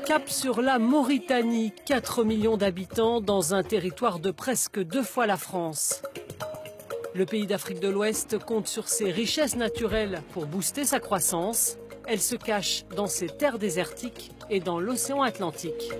Cap sur la Mauritanie, 4 millions d'habitants dans un territoire de presque 2 fois la France. Le pays d'Afrique de l'Ouest compte sur ses richesses naturelles pour booster sa croissance. Elle se cache dans ses terres désertiques et dans l'océan Atlantique.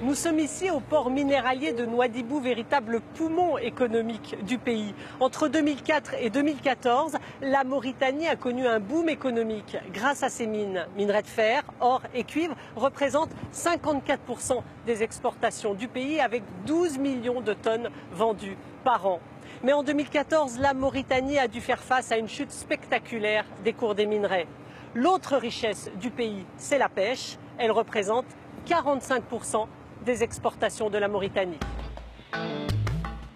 Nous sommes ici au port minéralier de Nouadhibou, véritable poumon économique du pays. Entre 2004 et 2014, la Mauritanie a connu un boom économique grâce à ses mines. Minerais de fer, or et cuivre représentent 54% des exportations du pays avec 12 millions de tonnes vendues par an. Mais en 2014, la Mauritanie a dû faire face à une chute spectaculaire des cours des minerais. L'autre richesse du pays, c'est la pêche. Elle représente 45% des exportations de la Mauritanie.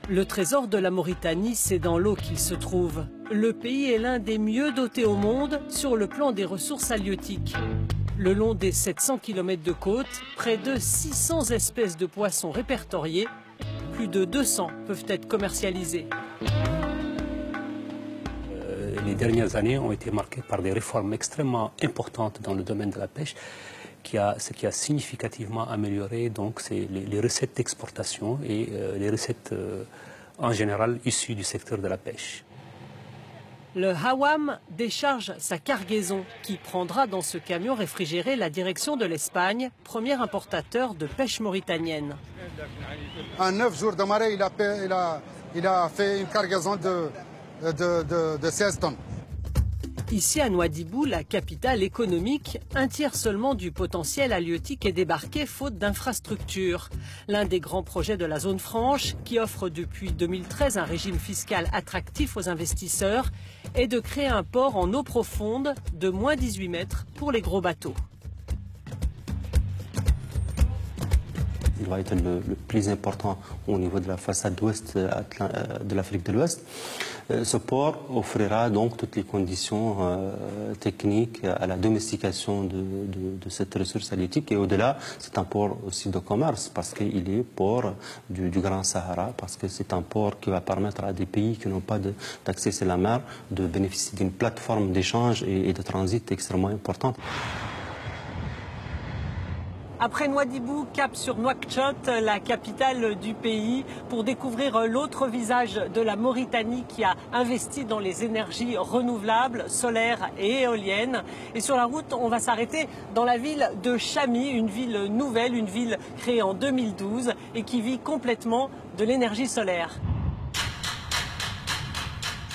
Le trésor de la Mauritanie, c'est dans l'eau qu'il se trouve. Le pays est l'un des mieux dotés au monde sur le plan des ressources halieutiques. Le long des 700 km de côte, près de 600 espèces de poissons répertoriées. Plus de 200 peuvent être commercialisés. Les dernières années ont été marquées par des réformes extrêmement importantes dans le domaine de la pêche. Ce qui a significativement amélioré donc, les recettes d'exportation et les recettes en général issues du secteur de la pêche. Le Hawam décharge sa cargaison qui prendra dans ce camion réfrigéré la direction de l'Espagne, premier importateur de pêche mauritanienne. En 9 jours de marée, il a fait une cargaison de 16 tonnes. Ici à Nouadhibou, la capitale économique, un tiers seulement du potentiel halieutique est débarqué faute d'infrastructures. L'un des grands projets de la zone franche, qui offre depuis 2013 un régime fiscal attractif aux investisseurs, est de créer un port en eau profonde de moins 18 mètres pour les gros bateaux. Il va être le plus important au niveau de la façade ouest de l'Afrique de l'Ouest. Ce port offrira donc toutes les conditions techniques à la domestication de cette ressource halieutique. Et au-delà, c'est un port aussi de commerce parce qu'il est port du Grand Sahara, parce que c'est un port qui va permettre à des pays qui n'ont pas d'accès à la mer de bénéficier d'une plateforme d'échange et de transit extrêmement importante. Après Nouadhibou, cap sur Nouakchott, la capitale du pays, pour découvrir l'autre visage de la Mauritanie qui a investi dans les énergies renouvelables, solaires et éoliennes. Et sur la route, on va s'arrêter dans la ville de Chami, une ville nouvelle, une ville créée en 2012 et qui vit complètement de l'énergie solaire.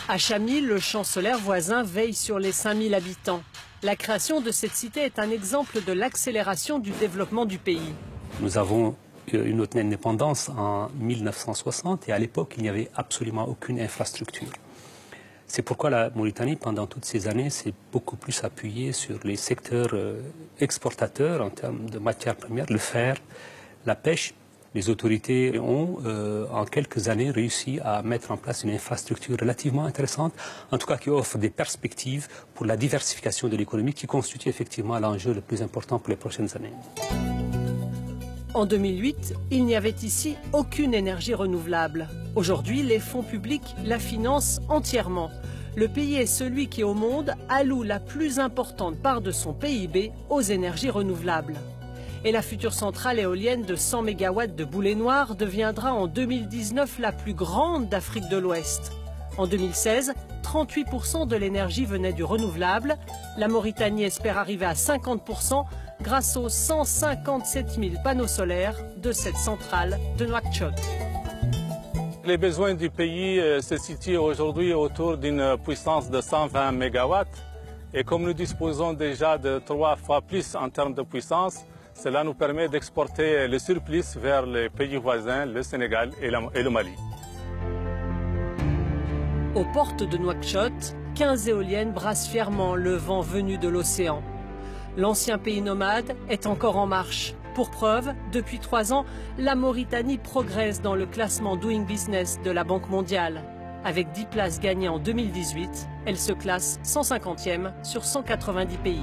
À Chami, le champ solaire voisin veille sur les 5000 habitants. La création de cette cité est un exemple de l'accélération du développement du pays. Nous avons eu notre indépendance en 1960 et à l'époque, il n'y avait absolument aucune infrastructure. C'est pourquoi la Mauritanie, pendant toutes ces années, s'est beaucoup plus appuyée sur les secteurs exportateurs en termes de matières premières, le fer, la pêche. Les autorités ont, en quelques années, réussi à mettre en place une infrastructure relativement intéressante, en tout cas qui offre des perspectives pour la diversification de l'économie, qui constitue effectivement l'enjeu le plus important pour les prochaines années. En 2008, il n'y avait ici aucune énergie renouvelable. Aujourd'hui, les fonds publics la financent entièrement. Le pays est celui qui, au monde, alloue la plus importante part de son PIB aux énergies renouvelables. Et la future centrale éolienne de 100 MW de Boulet-Noir deviendra en 2019 la plus grande d'Afrique de l'Ouest. En 2016, 38% de l'énergie venait du renouvelable. La Mauritanie espère arriver à 50% grâce aux 157 000 panneaux solaires de cette centrale de Nouakchott. Les besoins du pays se situent aujourd'hui autour d'une puissance de 120 MW. Et comme nous disposons déjà de 3 fois plus en termes de puissance, cela nous permet d'exporter le surplus vers les pays voisins, le Sénégal et le Mali. Aux portes de Nouakchott, 15 éoliennes brassent fièrement le vent venu de l'océan. L'ancien pays nomade est encore en marche. Pour preuve, depuis 3 ans, la Mauritanie progresse dans le classement Doing Business de la Banque mondiale. Avec 10 places gagnées en 2018, elle se classe 150e sur 190 pays.